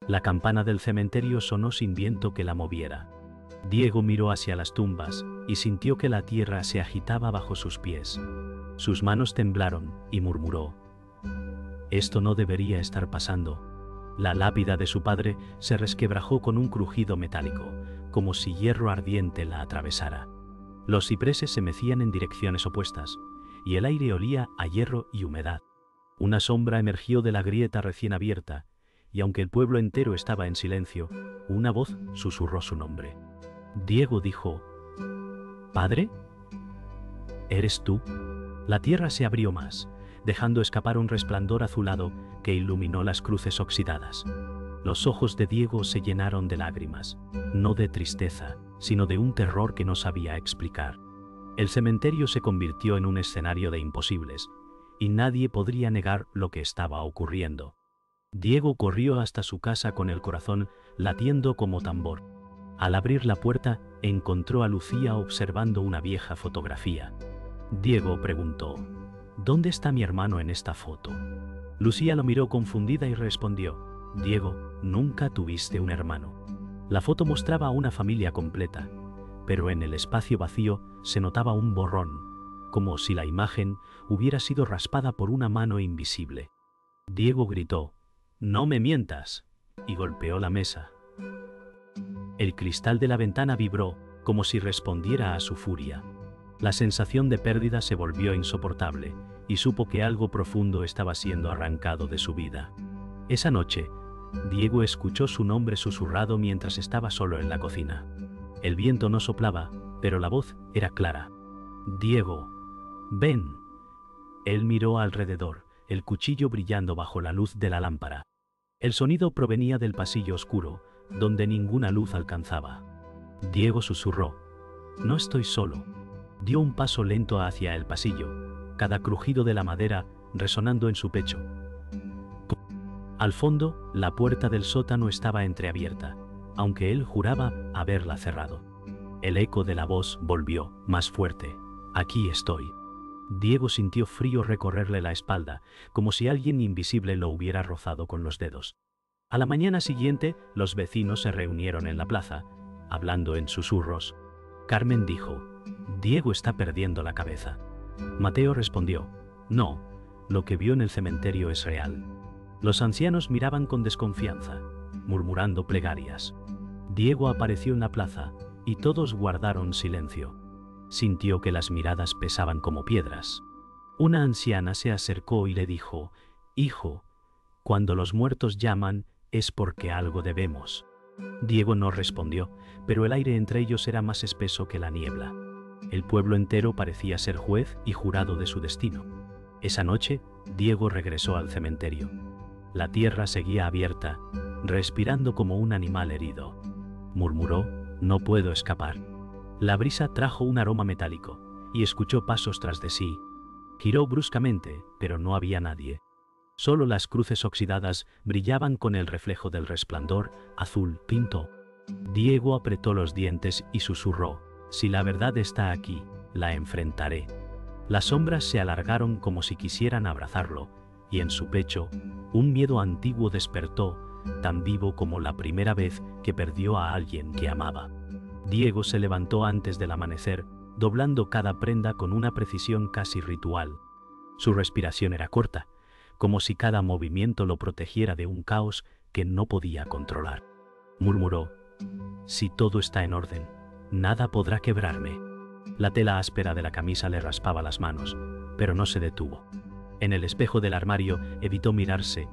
La campana del cementerio sonó sin viento que la moviera. Diego miró hacia las tumbas y sintió que la tierra se agitaba bajo sus pies. Sus manos temblaron y murmuró: «Esto no debería estar pasando». La lápida de su padre se resquebrajó con un crujido metálico, como si hierro ardiente la atravesara. Los cipreses se mecían en direcciones opuestas, y el aire olía a hierro y humedad. Una sombra emergió de la grieta recién abierta, y aunque el pueblo entero estaba en silencio, una voz susurró su nombre. Diego dijo: «¿Padre? ¿Eres tú?». La tierra se abrió más, dejando escapar un resplandor azulado que iluminó las cruces oxidadas. Los ojos de Diego se llenaron de lágrimas, no de tristeza, sino de un terror que no sabía explicar. El cementerio se convirtió en un escenario de imposibles, y nadie podría negar lo que estaba ocurriendo. Diego corrió hasta su casa con el corazón latiendo como tambor. Al abrir la puerta, encontró a Lucía observando una vieja fotografía. Diego preguntó: «¿Dónde está mi hermano en esta foto?». Lucía lo miró confundida y respondió: «Diego, nunca tuviste un hermano». La foto mostraba a una familia completa, pero en el espacio vacío se notaba un borrón, como si la imagen hubiera sido raspada por una mano invisible. Diego gritó: «¡No me mientas!», y golpeó la mesa. El cristal de la ventana vibró, como si respondiera a su furia. La sensación de pérdida se volvió insoportable, y supo que algo profundo estaba siendo arrancado de su vida. Esa noche, Diego escuchó su nombre susurrado mientras estaba solo en la cocina. El viento no soplaba, pero la voz era clara. «Diego, ven». Él miró alrededor, el cuchillo brillando bajo la luz de la lámpara. El sonido provenía del pasillo oscuro, donde ninguna luz alcanzaba. Diego susurró: «No estoy solo». Dio un paso lento hacia el pasillo, cada crujido de la madera resonando en su pecho. Al fondo, la puerta del sótano estaba entreabierta, aunque él juraba haberla cerrado. El eco de la voz volvió, más fuerte: «Aquí estoy». Diego sintió frío recorrerle la espalda, como si alguien invisible lo hubiera rozado con los dedos. A la mañana siguiente, los vecinos se reunieron en la plaza, hablando en susurros. Carmen dijo: «Diego está perdiendo la cabeza». Mateo respondió: «No, lo que vio en el cementerio es real». Los ancianos miraban con desconfianza, murmurando plegarias. Diego apareció en la plaza, y todos guardaron silencio. Sintió que las miradas pesaban como piedras. Una anciana se acercó y le dijo: «Hijo, cuando los muertos llaman, es porque algo debemos». Diego no respondió, pero el aire entre ellos era más espeso que la niebla. El pueblo entero parecía ser juez y jurado de su destino. Esa noche, Diego regresó al cementerio. La tierra seguía abierta, respirando como un animal herido. Murmuró: «No puedo escapar». La brisa trajo un aroma metálico, y escuchó pasos tras de sí. Giró bruscamente, pero no había nadie. Solo las cruces oxidadas brillaban con el reflejo del resplandor azul pinto. Diego apretó los dientes y susurró: «Si la verdad está aquí, la enfrentaré». Las sombras se alargaron como si quisieran abrazarlo, y en su pecho, un miedo antiguo despertó, tan vivo como la primera vez que perdió a alguien que amaba. Diego se levantó antes del amanecer, doblando cada prenda con una precisión casi ritual. Su respiración era corta, como si cada movimiento lo protegiera de un caos que no podía controlar. Murmuró: «Si todo está en orden, nada podrá quebrarme». La tela áspera de la camisa le raspaba las manos, pero no se detuvo. En el espejo del armario evitó mirarse,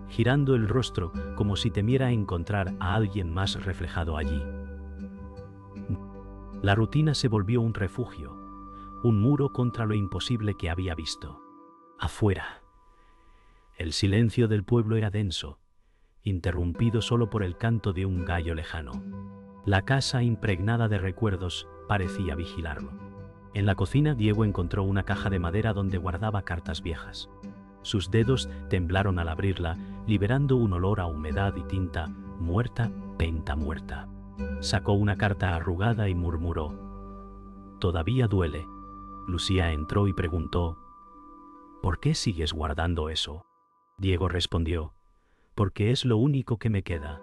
girando el rostro como si temiera encontrar a alguien más reflejado allí. La rutina se volvió un refugio, un muro contra lo imposible que había visto. Afuera, el silencio del pueblo era denso, interrumpido solo por el canto de un gallo lejano. La casa, impregnada de recuerdos, parecía vigilarlo. En la cocina, Diego encontró una caja de madera donde guardaba cartas viejas. Sus dedos temblaron al abrirla, liberando un olor a humedad y tinta muerta, penta muerta. Sacó una carta arrugada y murmuró: «Todavía duele». Lucía entró y preguntó: «¿Por qué sigues guardando eso?». Diego respondió: porque es lo único que me queda.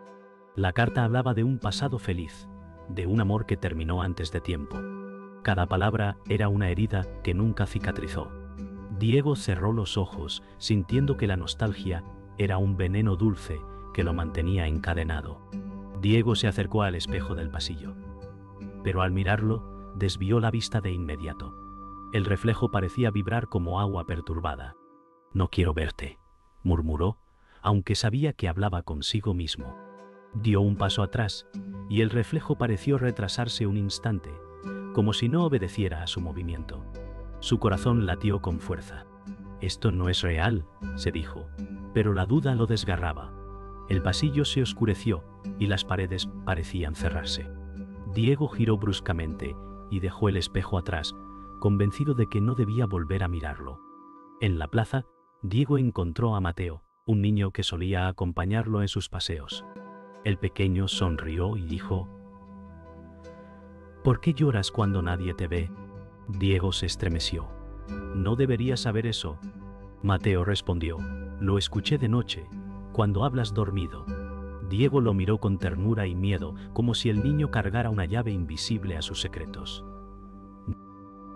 La carta hablaba de un pasado feliz, de un amor que terminó antes de tiempo. Cada palabra era una herida que nunca cicatrizó. Diego cerró los ojos, sintiendo que la nostalgia era un veneno dulce que lo mantenía encadenado. Diego se acercó al espejo del pasillo, pero al mirarlo, desvió la vista de inmediato. El reflejo parecía vibrar como agua perturbada. «No quiero verte», murmuró, aunque sabía que hablaba consigo mismo. Dio un paso atrás, y el reflejo pareció retrasarse un instante, como si no obedeciera a su movimiento. Su corazón latió con fuerza. «Esto no es real», se dijo, pero la duda lo desgarraba. El pasillo se oscureció, y las paredes parecían cerrarse. Diego giró bruscamente, y dejó el espejo atrás, convencido de que no debía volver a mirarlo. En la plaza, Diego encontró a Mateo, un niño que solía acompañarlo en sus paseos. El pequeño sonrió y dijo: «¿Por qué lloras cuando nadie te ve?». Diego se estremeció. «No deberías saber eso». Mateo respondió: «Lo escuché de noche, cuando hablas dormido». Diego lo miró con ternura y miedo, como si el niño cargara una llave invisible a sus secretos.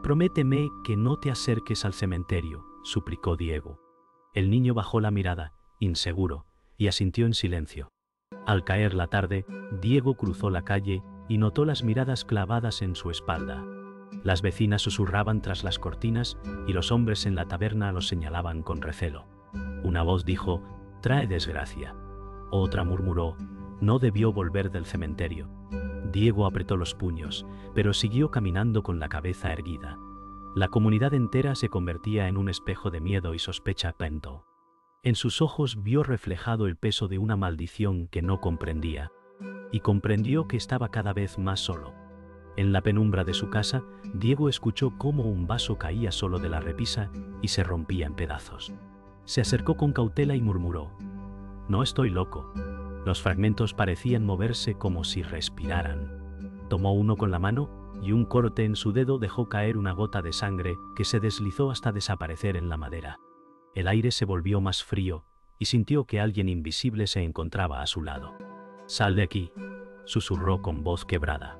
«Prométeme que no te acerques al cementerio», suplicó Diego. El niño bajó la mirada, inseguro, y asintió en silencio. Al caer la tarde, Diego cruzó la calle y notó las miradas clavadas en su espalda. Las vecinas susurraban tras las cortinas y los hombres en la taberna lo señalaban con recelo. Una voz dijo: «Trae desgracia». Otra murmuró: «No debió volver del cementerio». Diego apretó los puños, pero siguió caminando con la cabeza erguida. La comunidad entera se convertía en un espejo de miedo y sospecha lento. En sus ojos vio reflejado el peso de una maldición que no comprendía, y comprendió que estaba cada vez más solo. En la penumbra de su casa, Diego escuchó cómo un vaso caía solo de la repisa y se rompía en pedazos. Se acercó con cautela y murmuró: «No estoy loco». Los fragmentos parecían moverse como si respiraran. Tomó uno con la mano y un corte en su dedo dejó caer una gota de sangre que se deslizó hasta desaparecer en la madera. El aire se volvió más frío y sintió que alguien invisible se encontraba a su lado. «Sal de aquí», susurró con voz quebrada.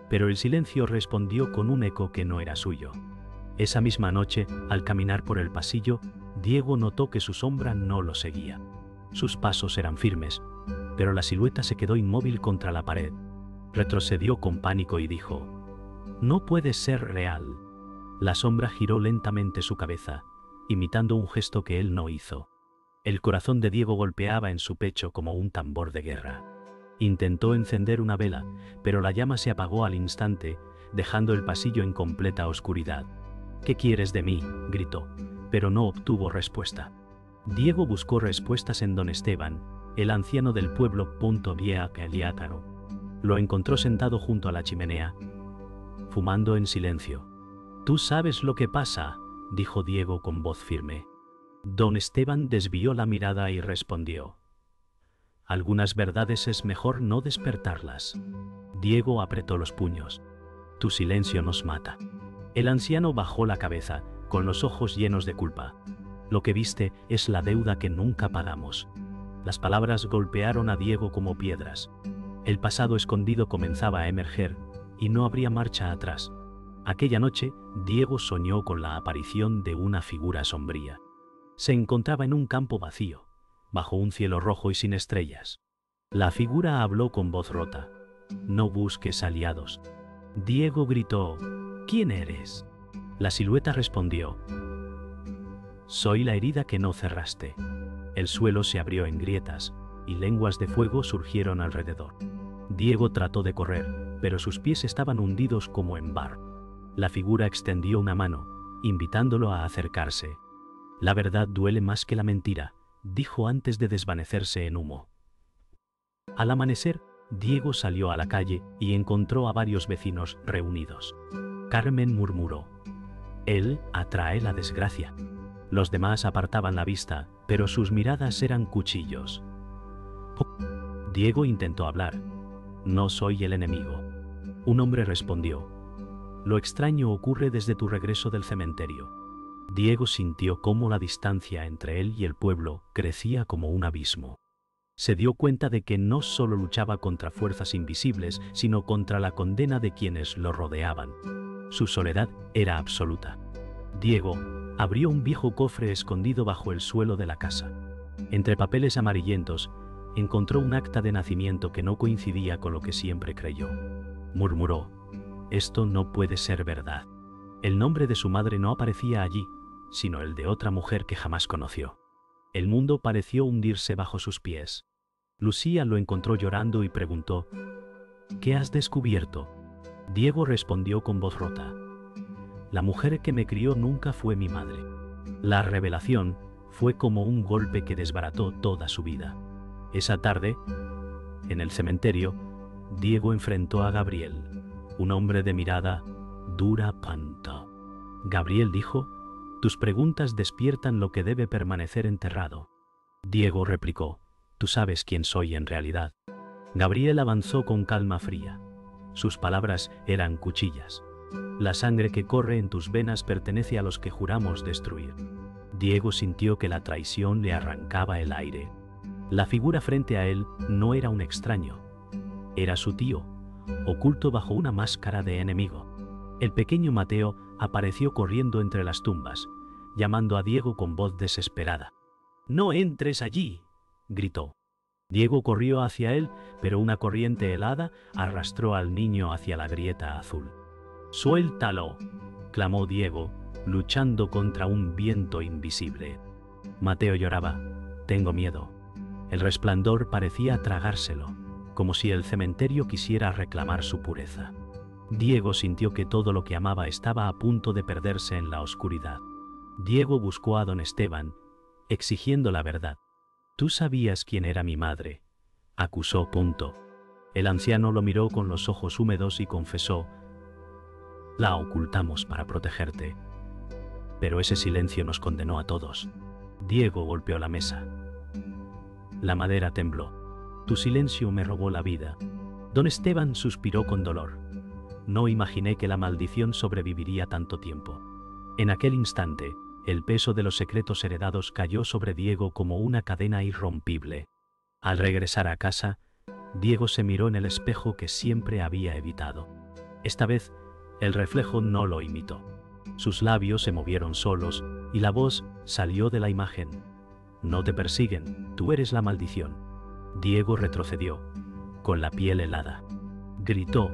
Pero el silencio respondió con un eco que no era suyo. Esa misma noche, al caminar por el pasillo, Diego notó que su sombra no lo seguía. Sus pasos eran firmes, pero la silueta se quedó inmóvil contra la pared. Retrocedió con pánico y dijo: «No puede ser real». La sombra giró lentamente su cabeza, imitando un gesto que él no hizo. El corazón de Diego golpeaba en su pecho como un tambor de guerra. Intentó encender una vela, pero la llama se apagó al instante, dejando el pasillo en completa oscuridad. «¿Qué quieres de mí?», gritó, pero no obtuvo respuesta. Diego buscó respuestas en don Esteban, el anciano del pueblo Vieja. Lo encontró sentado junto a la chimenea, fumando en silencio. «Tú sabes lo que pasa», dijo Diego con voz firme. Don Esteban desvió la mirada y respondió: «Algunas verdades es mejor no despertarlas». Diego apretó los puños. «Tu silencio nos mata». El anciano bajó la cabeza, con los ojos llenos de culpa. «Lo que viste es la deuda que nunca pagamos». Las palabras golpearon a Diego como piedras. El pasado escondido comenzaba a emerger, y no habría marcha atrás. Aquella noche, Diego soñó con la aparición de una figura sombría. Se encontraba en un campo vacío, bajo un cielo rojo y sin estrellas. La figura habló con voz rota: «No busques aliados». Diego gritó: «¿Quién eres?». La silueta respondió: «Soy la herida que no cerraste». El suelo se abrió en grietas, y lenguas de fuego surgieron alrededor. Diego trató de correr, pero sus pies estaban hundidos como en barro. La figura extendió una mano, invitándolo a acercarse. «La verdad duele más que la mentira», dijo antes de desvanecerse en humo. Al amanecer, Diego salió a la calle y encontró a varios vecinos reunidos. Carmen murmuró: «Él atrae la desgracia». Los demás apartaban la vista, pero sus miradas eran cuchillos. Diego intentó hablar: «No soy el enemigo». Un hombre respondió: «Lo extraño ocurre desde tu regreso del cementerio». Diego sintió cómo la distancia entre él y el pueblo crecía como un abismo. Se dio cuenta de que no solo luchaba contra fuerzas invisibles, sino contra la condena de quienes lo rodeaban. Su soledad era absoluta. Diego abrió un viejo cofre escondido bajo el suelo de la casa. Entre papeles amarillentos, encontró un acta de nacimiento que no coincidía con lo que siempre creyó. Murmuró: «Esto no puede ser verdad». El nombre de su madre no aparecía allí, sino el de otra mujer que jamás conoció. El mundo pareció hundirse bajo sus pies. Lucía lo encontró llorando y preguntó: «¿Qué has descubierto?». Diego respondió con voz rota: «La mujer que me crió nunca fue mi madre». La revelación fue como un golpe que desbarató toda su vida. Esa tarde, en el cementerio, Diego enfrentó a Gabriel, un hombre de mirada dura panta. Gabriel dijo: «Tus preguntas despiertan lo que debe permanecer enterrado». Diego replicó: «Tú sabes quién soy en realidad». Gabriel avanzó con calma fría. Sus palabras eran cuchillas. «La sangre que corre en tus venas pertenece a los que juramos destruir». Diego sintió que la traición le arrancaba el aire. La figura frente a él no era un extraño. Era su tío, oculto bajo una máscara de enemigo. El pequeño Mateo apareció corriendo entre las tumbas, llamando a Diego con voz desesperada. «¡No entres allí!», gritó. Diego corrió hacia él, pero una corriente helada arrastró al niño hacia la grieta azul. «¡Suéltalo!», clamó Diego, luchando contra un viento invisible. Mateo lloraba: «Tengo miedo». El resplandor parecía tragárselo, como si el cementerio quisiera reclamar su pureza. Diego sintió que todo lo que amaba estaba a punto de perderse en la oscuridad. Diego buscó a don Esteban, exigiendo la verdad. «Tú sabías quién era mi madre», acusó. El anciano lo miró con los ojos húmedos y confesó: «La ocultamos para protegerte». Pero ese silencio nos condenó a todos. Diego golpeó la mesa. La madera tembló. «Tu silencio me robó la vida». Don Esteban suspiró con dolor. «No imaginé que la maldición sobreviviría tanto tiempo». En aquel instante, el peso de los secretos heredados cayó sobre Diego como una cadena irrompible. Al regresar a casa, Diego se miró en el espejo que siempre había evitado. Esta vez, el reflejo no lo imitó. Sus labios se movieron solos y la voz salió de la imagen: «No te persiguen, tú eres la maldición». Diego retrocedió, con la piel helada. Gritó: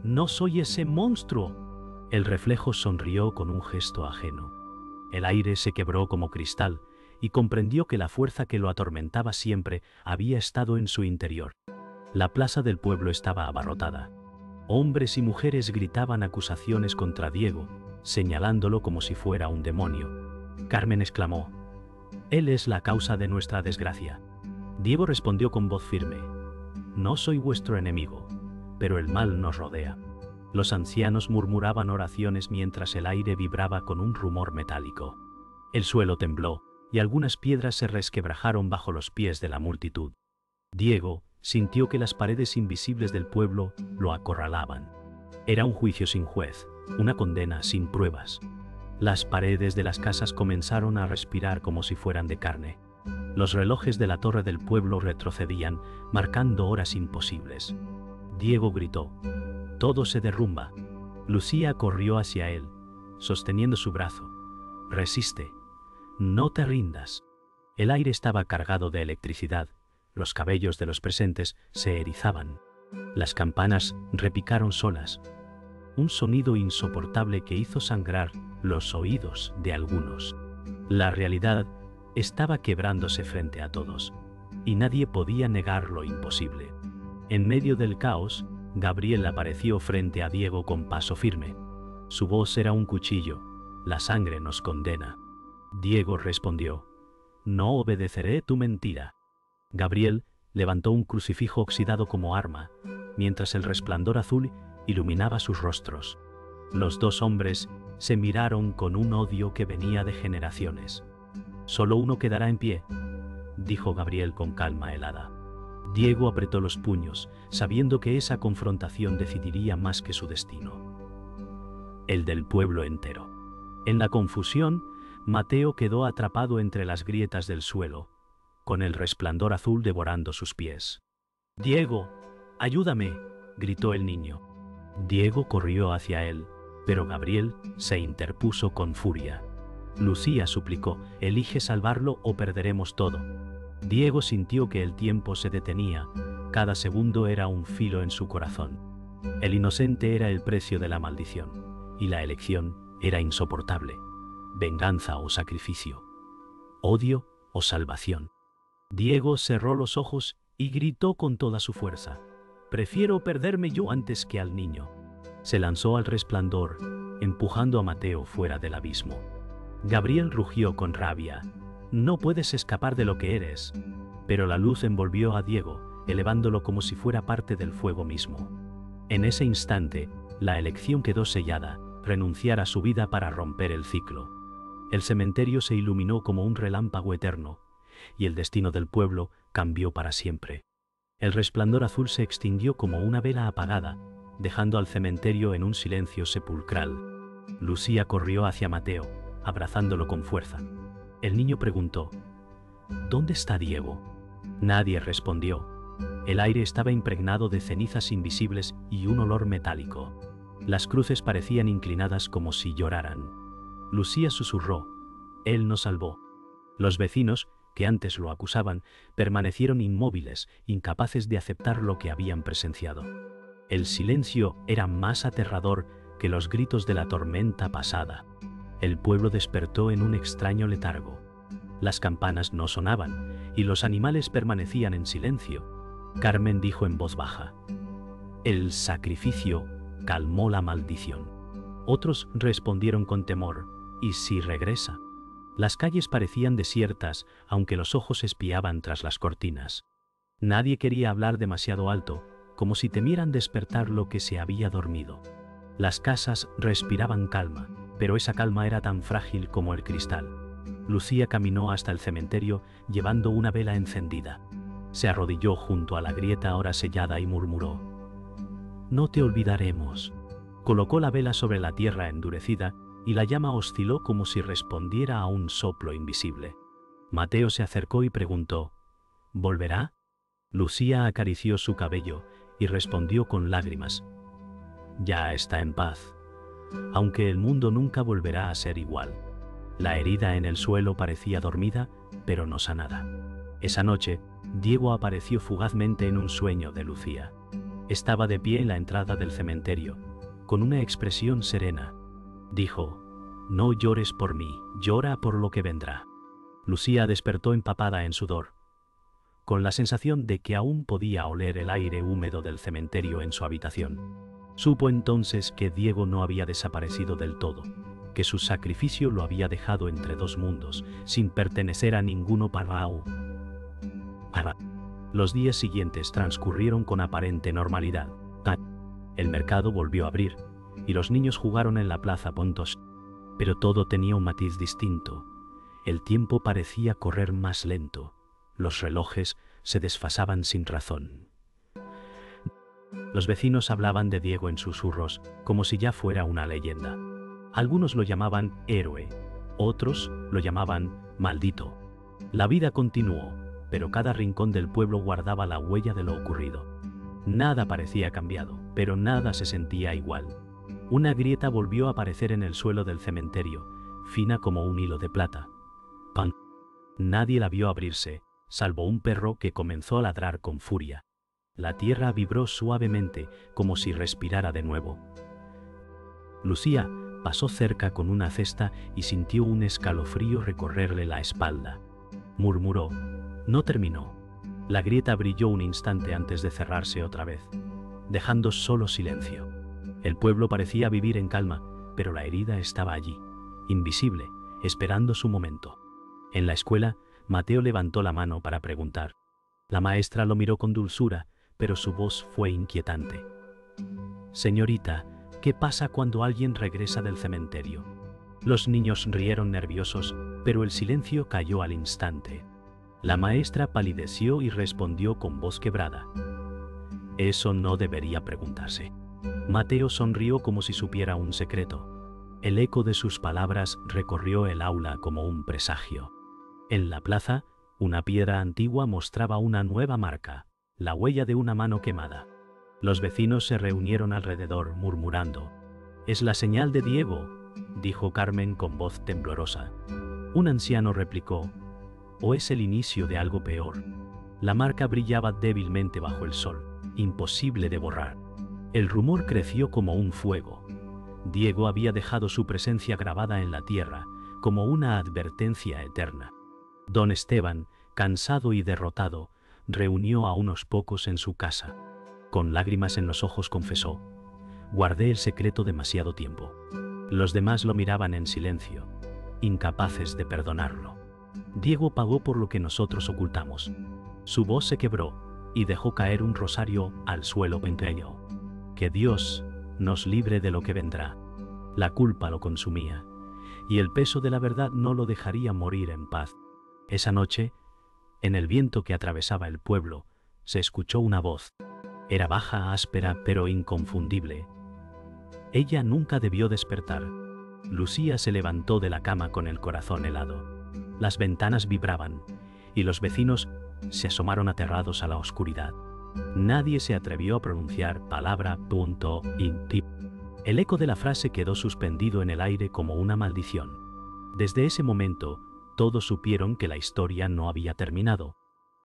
«¡No soy ese monstruo!». El reflejo sonrió con un gesto ajeno. El aire se quebró como cristal y comprendió que la fuerza que lo atormentaba siempre había estado en su interior. La plaza del pueblo estaba abarrotada. Hombres y mujeres gritaban acusaciones contra Diego, señalándolo como si fuera un demonio. Carmen exclamó: «Él es la causa de nuestra desgracia». Diego respondió con voz firme: «No soy vuestro enemigo, pero el mal nos rodea». Los ancianos murmuraban oraciones mientras el aire vibraba con un rumor metálico. El suelo tembló y algunas piedras se resquebrajaron bajo los pies de la multitud. Diego sintió que las paredes invisibles del pueblo lo acorralaban. Era un juicio sin juez, una condena sin pruebas. Las paredes de las casas comenzaron a respirar como si fueran de carne. Los relojes de la torre del pueblo retrocedían, marcando horas imposibles. Diego gritó: «Todo se derrumba». Lucía corrió hacia él, sosteniendo su brazo. «Resiste, no te rindas». El aire estaba cargado de electricidad, los cabellos de los presentes se erizaban. Las campanas repicaron solas, un sonido insoportable que hizo sangrar los oídos de algunos. La realidad estaba quebrándose frente a todos, y nadie podía negar lo imposible. En medio del caos, Gabriel apareció frente a Diego con paso firme. Su voz era un cuchillo: «La sangre nos condena». Diego respondió: «No obedeceré tu mentira». Gabriel levantó un crucifijo oxidado como arma, mientras el resplandor azul iluminaba sus rostros. Los dos hombres se miraron con un odio que venía de generaciones. «Solo uno quedará en pie», dijo Gabriel con calma helada. Diego apretó los puños, sabiendo que esa confrontación decidiría más que su destino: el del pueblo entero. En la confusión, Mateo quedó atrapado entre las grietas del suelo, con el resplandor azul devorando sus pies. «Diego, ayúdame», gritó el niño. Diego corrió hacia él, pero Gabriel se interpuso con furia. Lucía suplicó: «Elige salvarlo o perderemos todo». Diego sintió que el tiempo se detenía, cada segundo era un filo en su corazón. El inocente era el precio de la maldición, y la elección era insoportable. Venganza o sacrificio, odio o salvación. Diego cerró los ojos y gritó con toda su fuerza: «Prefiero perderme yo antes que al niño». Se lanzó al resplandor, empujando a Mateo fuera del abismo. Gabriel rugió con rabia: «No puedes escapar de lo que eres». Pero la luz envolvió a Diego, elevándolo como si fuera parte del fuego mismo. En ese instante, la elección quedó sellada: renunciar a su vida para romper el ciclo. El cementerio se iluminó como un relámpago eterno, y el destino del pueblo cambió para siempre. El resplandor azul se extinguió como una vela apagada, dejando al cementerio en un silencio sepulcral. Lucía corrió hacia Mateo, abrazándolo con fuerza. El niño preguntó: «¿Dónde está Diego?». Nadie respondió. El aire estaba impregnado de cenizas invisibles y un olor metálico. Las cruces parecían inclinadas como si lloraran. Lucía susurró: «Él nos salvó». Los vecinos, que antes lo acusaban, permanecieron inmóviles, incapaces de aceptar lo que habían presenciado. El silencio era más aterrador que los gritos de la tormenta pasada. El pueblo despertó en un extraño letargo. Las campanas no sonaban y los animales permanecían en silencio. Carmen dijo en voz baja: «El sacrificio calmó la maldición». Otros respondieron con temor: «¿Y si regresa?». Las calles parecían desiertas, aunque los ojos espiaban tras las cortinas. Nadie quería hablar demasiado alto, como si temieran despertar lo que se había dormido. Las casas respiraban calma, pero esa calma era tan frágil como el cristal. Lucía caminó hasta el cementerio llevando una vela encendida. Se arrodilló junto a la grieta ahora sellada y murmuró: «No te olvidaremos». Colocó la vela sobre la tierra endurecida y la llama osciló como si respondiera a un soplo invisible. Mateo se acercó y preguntó: «¿Volverá?». Lucía acarició su cabello y respondió con lágrimas: «Ya está en paz, aunque el mundo nunca volverá a ser igual». La herida en el suelo parecía dormida, pero no sanada. Esa noche, Diego apareció fugazmente en un sueño de Lucía. Estaba de pie en la entrada del cementerio, con una expresión serena. Dijo: «No llores por mí, llora por lo que vendrá». Lucía despertó empapada en sudor, con la sensación de que aún podía oler el aire húmedo del cementerio en su habitación. Supo entonces que Diego no había desaparecido del todo, que su sacrificio lo había dejado entre dos mundos, sin pertenecer a ninguno para. Los días siguientes transcurrieron con aparente normalidad. El mercado volvió a abrir, y los niños jugaron en la plaza Pontos. Pero todo tenía un matiz distinto. El tiempo parecía correr más lento. Los relojes se desfasaban sin razón. Los vecinos hablaban de Diego en susurros, como si ya fuera una leyenda. Algunos lo llamaban héroe, otros lo llamaban maldito. La vida continuó, pero cada rincón del pueblo guardaba la huella de lo ocurrido. Nada parecía cambiado, pero nada se sentía igual. Una grieta volvió a aparecer en el suelo del cementerio, fina como un hilo de plata. ¡Pan! Nadie la vio abrirse, salvo un perro que comenzó a ladrar con furia. La tierra vibró suavemente, como si respirara de nuevo. Lucía pasó cerca con una cesta y sintió un escalofrío recorrerle la espalda. Murmuró: «No terminó». La grieta brilló un instante antes de cerrarse otra vez, dejando solo silencio. El pueblo parecía vivir en calma, pero la herida estaba allí, invisible, esperando su momento. En la escuela, Mateo levantó la mano para preguntar. La maestra lo miró con dulzura, pero su voz fue inquietante. «Señorita, ¿qué pasa cuando alguien regresa del cementerio?». Los niños rieron nerviosos, pero el silencio cayó al instante. La maestra palideció y respondió con voz quebrada: «Eso no debería preguntarse». Mateo sonrió como si supiera un secreto. El eco de sus palabras recorrió el aula como un presagio. En la plaza, Una piedra antigua mostraba una nueva marca, la huella de una mano quemada. Los vecinos se reunieron alrededor, murmurando. «Es la señal de Diego», dijo Carmen con voz temblorosa. Un anciano replicó. «¿O es el inicio de algo peor?». La marca brillaba débilmente bajo el sol, imposible de borrar. El rumor creció como un fuego. Diego había dejado su presencia grabada en la tierra, como una advertencia eterna. Don Esteban, cansado y derrotado, reunió a unos pocos en su casa. Con lágrimas en los ojos confesó: «Guardé el secreto demasiado tiempo». Los demás lo miraban en silencio, incapaces de perdonarlo. Diego pagó por lo que nosotros ocultamos. Su voz se quebró y dejó caer un rosario al suelo pequeño. «Que Dios nos libre de lo que vendrá». La culpa lo consumía, y el peso de la verdad no lo dejaría morir en paz. Esa noche, en el viento que atravesaba el pueblo, se escuchó una voz. Era baja, áspera, pero inconfundible. Ella nunca debió despertar. Lucía se levantó de la cama con el corazón helado. Las ventanas vibraban, y los vecinos se asomaron aterrados a la oscuridad. Nadie se atrevió a pronunciar palabra, punto, y el eco de la frase quedó suspendido en el aire como una maldición. Desde ese momento, todos supieron que la historia no había terminado.